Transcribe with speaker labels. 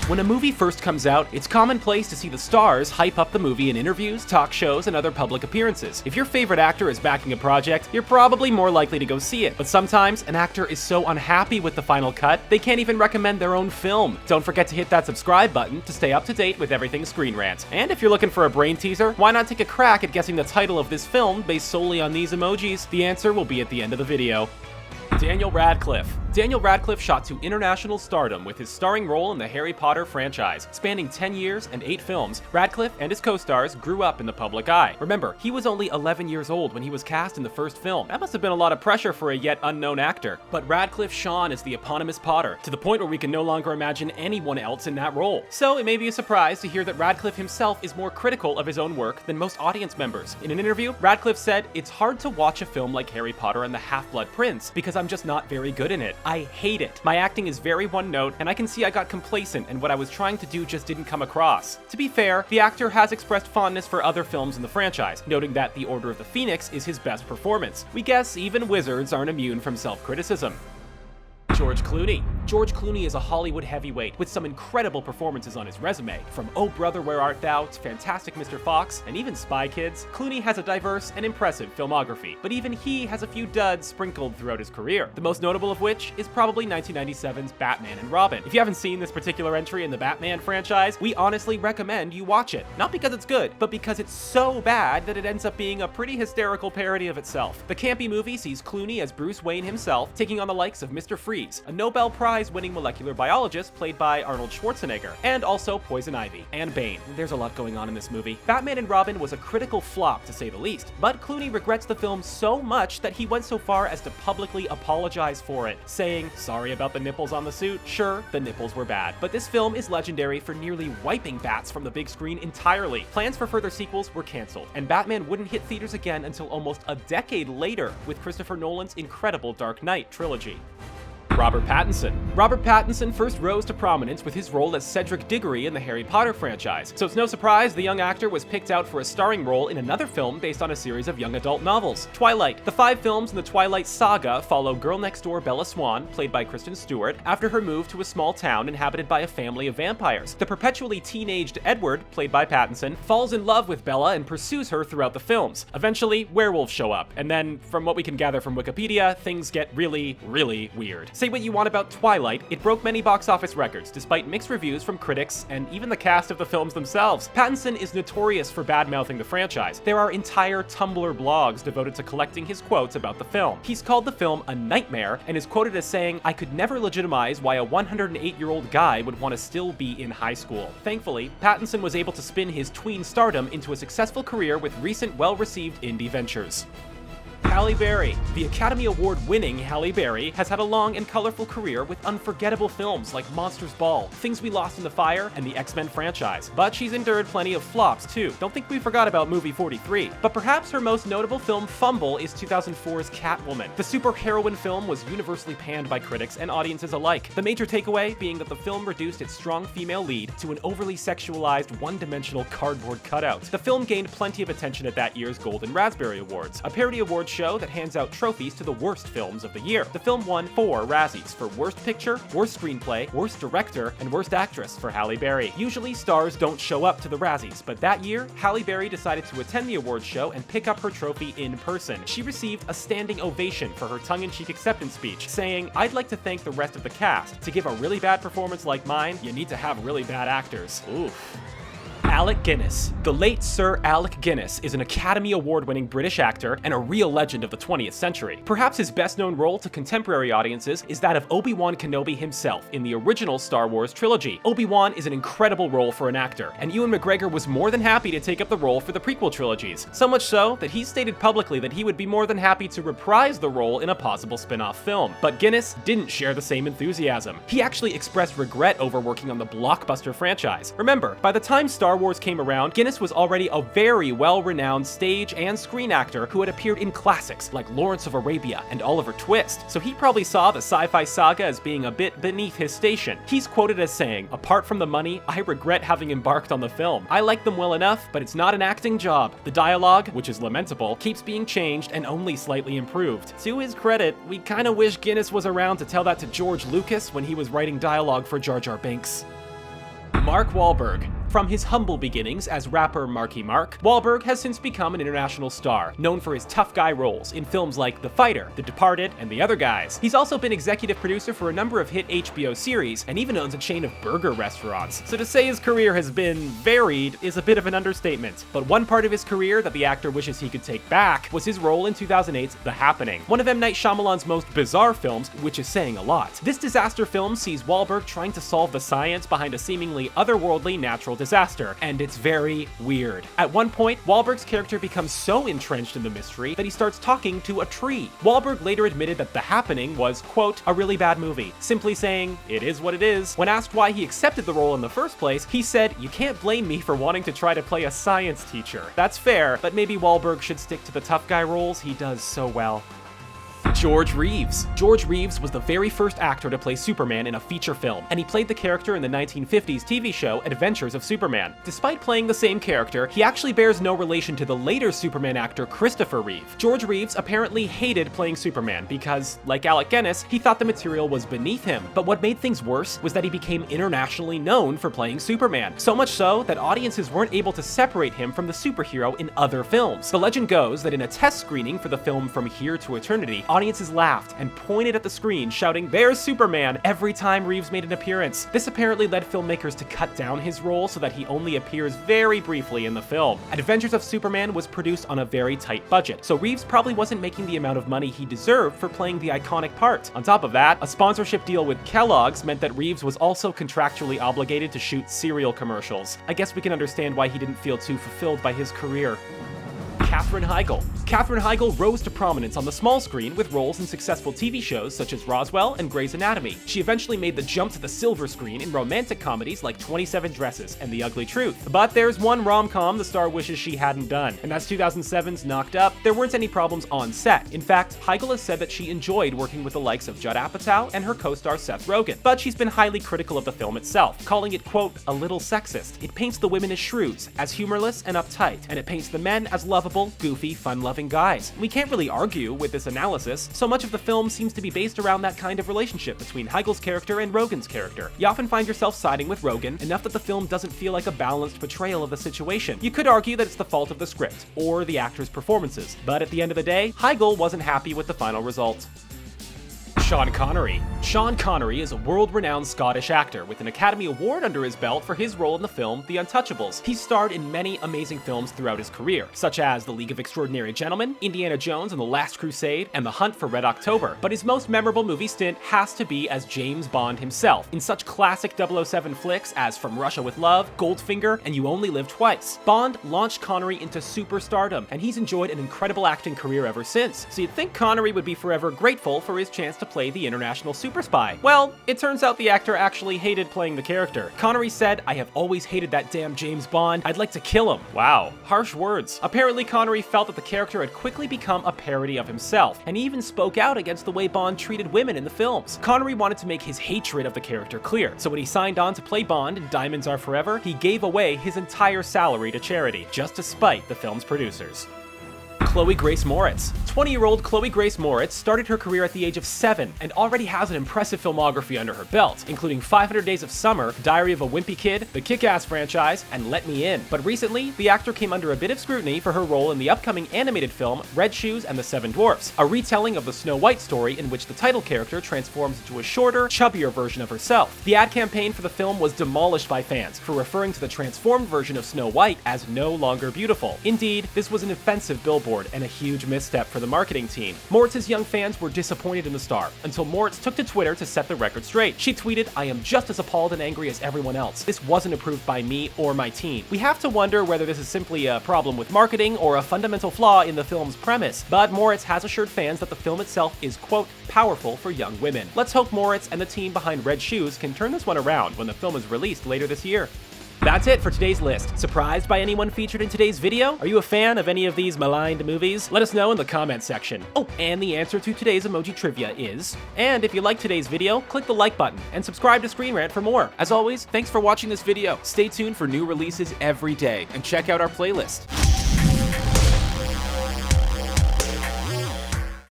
Speaker 1: When a movie first comes out, it's commonplace to see the stars hype up the movie in interviews, talk shows, and other public appearances. If your favorite actor is backing a project, you're probably more likely to go see it. But sometimes, an actor is so unhappy with the final cut, they can't even recommend their own film. Don't forget to hit that subscribe button to stay up to date with everything Screen Rant. And if you're looking for a brain teaser, why not take a crack at guessing the title of this film based solely on these emojis? The answer will be at the end of the video. Daniel Radcliffe. Daniel Radcliffe shot to international stardom with his starring role in the Harry Potter franchise. Spanning 10 years and 8 films, Radcliffe and his co-stars grew up in the public eye. Remember, he was only 11 years old when he was cast in the first film. That must have been a lot of pressure for a yet unknown actor. But Radcliffe shone as the eponymous Potter, to the point where we can no longer imagine anyone else in that role. So it may be a surprise to hear that Radcliffe himself is more critical of his own work than most audience members. In an interview, Radcliffe said, "It's hard to watch a film like Harry Potter and the Half-Blood Prince because I'm just not very good in it. I hate it. My acting is very one note, and I can see I got complacent and what I was trying to do just didn't come across." To be fair, the actor has expressed fondness for other films in the franchise, noting that The Order of the Phoenix is his best performance. We guess even wizards aren't immune from self-criticism. George Clooney. George Clooney is a Hollywood heavyweight with some incredible performances on his resume. From Oh Brother, Where Art Thou to Fantastic Mr. Fox and even Spy Kids, Clooney has a diverse and impressive filmography, but even he has a few duds sprinkled throughout his career, the most notable of which is probably 1997's Batman and Robin. If you haven't seen this particular entry in the Batman franchise, we honestly recommend you watch it. Not because it's good, but because it's so bad that it ends up being a pretty hysterical parody of itself. The campy movie sees Clooney as Bruce Wayne himself, taking on the likes of Mr. Freeze, a Nobel Prize-winning molecular biologist played by Arnold Schwarzenegger, and also Poison Ivy and Bane. There's a lot going on in this movie. Batman and Robin was a critical flop, to say the least, but Clooney regrets the film so much that he went so far as to publicly apologize for it, saying, "Sorry about the nipples on the suit. Sure, the nipples were bad, but this film is legendary for nearly wiping bats from the big screen entirely." Plans for further sequels were canceled, and Batman wouldn't hit theaters again until almost a decade later with Christopher Nolan's incredible Dark Knight trilogy. Robert Pattinson. Robert Pattinson first rose to prominence with his role as Cedric Diggory in the Harry Potter franchise, so it's no surprise the young actor was picked out for a starring role in another film based on a series of young adult novels, Twilight. The 5 films in the Twilight saga follow girl next door Bella Swan, played by Kristen Stewart, after her move to a small town inhabited by a family of vampires. The perpetually teenaged Edward, played by Pattinson, falls in love with Bella and pursues her throughout the films. Eventually, werewolves show up, and then, from what we can gather from Wikipedia, things get really, really weird. Say what you want about Twilight, it broke many box office records, despite mixed reviews from critics and even the cast of the films themselves. Pattinson is notorious for bad-mouthing the franchise. There are entire Tumblr blogs devoted to collecting his quotes about the film. He's called the film a nightmare, and is quoted as saying, "I could never legitimize why a 108-year-old guy would want to still be in high school." Thankfully, Pattinson was able to spin his tween stardom into a successful career with recent well-received indie ventures. Halle Berry. The Academy Award-winning Halle Berry has had a long and colorful career with unforgettable films like Monsters Ball, Things We Lost in the Fire, and the X-Men franchise. But she's endured plenty of flops too. Don't think we forgot about movie 43. But perhaps her most notable film fumble is 2004's Catwoman. The superheroine film was universally panned by critics and audiences alike. The major takeaway being that the film reduced its strong female lead to an overly sexualized, one-dimensional cardboard cutout. The film gained plenty of attention at that year's Golden Raspberry Awards, a parody awards show that hands out trophies to the worst films of the year. The film won 4 Razzies for Worst Picture, Worst Screenplay, Worst Director, and Worst Actress for Halle Berry. Usually, stars don't show up to the Razzies, but that year, Halle Berry decided to attend the awards show and pick up her trophy in person. She received a standing ovation for her tongue-in-cheek acceptance speech, saying, "I'd like to thank the rest of the cast. To give a really bad performance like mine, you need to have really bad actors." Oof. Alec Guinness. The late Sir Alec Guinness is an Academy Award-winning British actor and a real legend of the 20th century. Perhaps his best-known role to contemporary audiences is that of Obi-Wan Kenobi himself in the original Star Wars trilogy. Obi-Wan is an incredible role for an actor, and Ewan McGregor was more than happy to take up the role for the prequel trilogies. So much so that he stated publicly that he would be more than happy to reprise the role in a possible spin-off film. But Guinness didn't share the same enthusiasm. He actually expressed regret over working on the blockbuster franchise. Remember, by the time Star Wars came around, Guinness was already a very well-renowned stage and screen actor who had appeared in classics like Lawrence of Arabia and Oliver Twist, so he probably saw the sci-fi saga as being a bit beneath his station. He's quoted as saying, "Apart from the money, I regret having embarked on the film. I like them well enough, but it's not an acting job. The dialogue, which is lamentable, keeps being changed and only slightly improved." To his credit, we kinda wish Guinness was around to tell that to George Lucas when he was writing dialogue for Jar Jar Binks. Mark Wahlberg. From his humble beginnings as rapper Marky Mark, Wahlberg has since become an international star, known for his tough guy roles in films like The Fighter, The Departed, and The Other Guys. He's also been executive producer for a number of hit HBO series, and even owns a chain of burger restaurants. So to say his career has been varied is a bit of an understatement. But one part of his career that the actor wishes he could take back was his role in 2008's The Happening, one of M. Night Shyamalan's most bizarre films, which is saying a lot. This disaster film sees Wahlberg trying to solve the science behind a seemingly otherworldly natural disaster, and it's very weird. At one point, Wahlberg's character becomes so entrenched in the mystery that he starts talking to a tree. Wahlberg later admitted that The Happening was, quote, a really bad movie, simply saying, it is what it is. When asked why he accepted the role in the first place, he said, you can't blame me for wanting to try to play a science teacher. That's fair, but maybe Wahlberg should stick to the tough guy roles he does so well. George Reeves. George Reeves was the very first actor to play Superman in a feature film, and he played the character in the 1950s TV show Adventures of Superman. Despite playing the same character, he actually bears no relation to the later Superman actor Christopher Reeve. George Reeves apparently hated playing Superman because, like Alec Guinness, he thought the material was beneath him. But what made things worse was that he became internationally known for playing Superman, so much so that audiences weren't able to separate him from the superhero in other films. The legend goes that in a test screening for the film From Here to Eternity, audiences laughed and pointed at the screen shouting, "There's Superman!" every time Reeves made an appearance. This apparently led filmmakers to cut down his role so that he only appears very briefly in the film. Adventures of Superman was produced on a very tight budget, so Reeves probably wasn't making the amount of money he deserved for playing the iconic part. On top of that, a sponsorship deal with Kellogg's meant that Reeves was also contractually obligated to shoot cereal commercials. I guess we can understand why he didn't feel too fulfilled by his career. Katherine Heigl. Katherine Heigl rose to prominence on the small screen with roles in successful TV shows such as Roswell and Grey's Anatomy. She eventually made the jump to the silver screen in romantic comedies like 27 Dresses and The Ugly Truth. But there's one rom-com the star wishes she hadn't done, and that's 2007's Knocked Up. There weren't any problems on set. In fact, Heigl has said that she enjoyed working with the likes of Judd Apatow and her co-star Seth Rogen, but she's been highly critical of the film itself, calling it, quote, a little sexist. It paints the women as shrews, as humorless and uptight, and it paints the men as lovable, goofy, fun-loving guys. We can't really argue with this analysis. So much of the film seems to be based around that kind of relationship between Heigl's character and Rogen's character. You often find yourself siding with Rogen, enough that the film doesn't feel like a balanced portrayal of the situation. You could argue that it's the fault of the script, or the actors' performances, but at the end of the day, Heigl wasn't happy with the final result. Sean Connery. Sean Connery is a world-renowned Scottish actor with an Academy Award under his belt for his role in the film The Untouchables. He's starred in many amazing films throughout his career, such as The League of Extraordinary Gentlemen, Indiana Jones and the Last Crusade, and The Hunt for Red October. But his most memorable movie stint has to be as James Bond himself, in such classic 007 flicks as From Russia with Love, Goldfinger, and You Only Live Twice. Bond launched Connery into superstardom, and he's enjoyed an incredible acting career ever since. So you'd think Connery would be forever grateful for his chance to play the international super spy. Well, it turns out the actor actually hated playing the character. Connery said, "I have always hated that damn James Bond. I'd like to kill him." Wow, harsh words. Apparently Connery felt that the character had quickly become a parody of himself, and he even spoke out against the way Bond treated women in the films. Connery wanted to make his hatred of the character clear, so when he signed on to play Bond in Diamonds Are Forever, he gave away his entire salary to charity, just to spite the film's producers. Chloe Grace Moretz. 20-year-old Chloe Grace Moretz started her career at the age of 7 and already has an impressive filmography under her belt, including 500 Days of Summer, Diary of a Wimpy Kid, the Kick-Ass franchise, and Let Me In. But recently, the actor came under a bit of scrutiny for her role in the upcoming animated film Red Shoes and the Seven Dwarfs, a retelling of the Snow White story in which the title character transforms into a shorter, chubbier version of herself. The ad campaign for the film was demolished by fans for referring to the transformed version of Snow White as no longer beautiful. Indeed, this was an offensive billboard and a huge misstep for the marketing team. Moretz's young fans were disappointed in the star, until Moretz took to Twitter to set the record straight. She tweeted, "I am just as appalled and angry as everyone else. This wasn't approved by me or my team." We have to wonder whether this is simply a problem with marketing or a fundamental flaw in the film's premise, but Moretz has assured fans that the film itself is, quote, powerful for young women. Let's hope Moretz and the team behind Red Shoes can turn this one around when the film is released later this year. That's it for today's list. Surprised by anyone featured in today's video? Are you a fan of any of these maligned movies? Let us know in the comments section. Oh, and the answer to today's emoji trivia is... And if you liked today's video, click the like button and subscribe to Screen Rant for more. As always, thanks for watching this video. Stay tuned for new releases every day and check out our playlist.